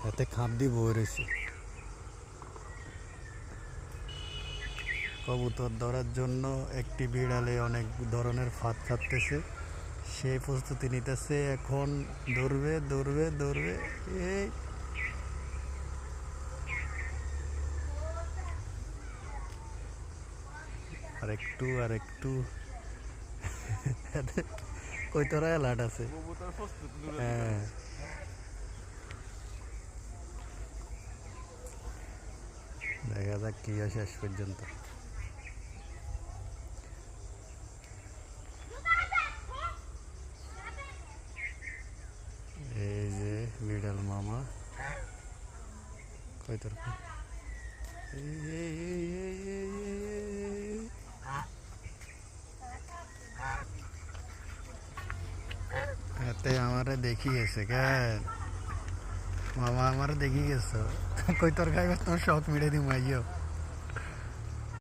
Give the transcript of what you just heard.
এতে খাপ দিয়ে বয়ে রয়েছে। কবুতর ধরার জন্য একটি বিড়ালে অনেক ধরনের ফাঁদ ছাড়তেছে, সে প্রস্তুতি নিতেছে, এখন দৌড়বে দৌড়বে দৌড়বে। এই আরেকটু আরেকটু কই তোরা লাট আছে। হ্যাঁ, দেখা যাক কি হয় শেষ পর্যন্ত। এই যে বিড়াল মামা, কই তোর এতে আমারে দেখি গেছে কেন মামা, আমারে দেখি গেছো, কই তোর খাইবে তোমার শখ মিটে দিম আইও।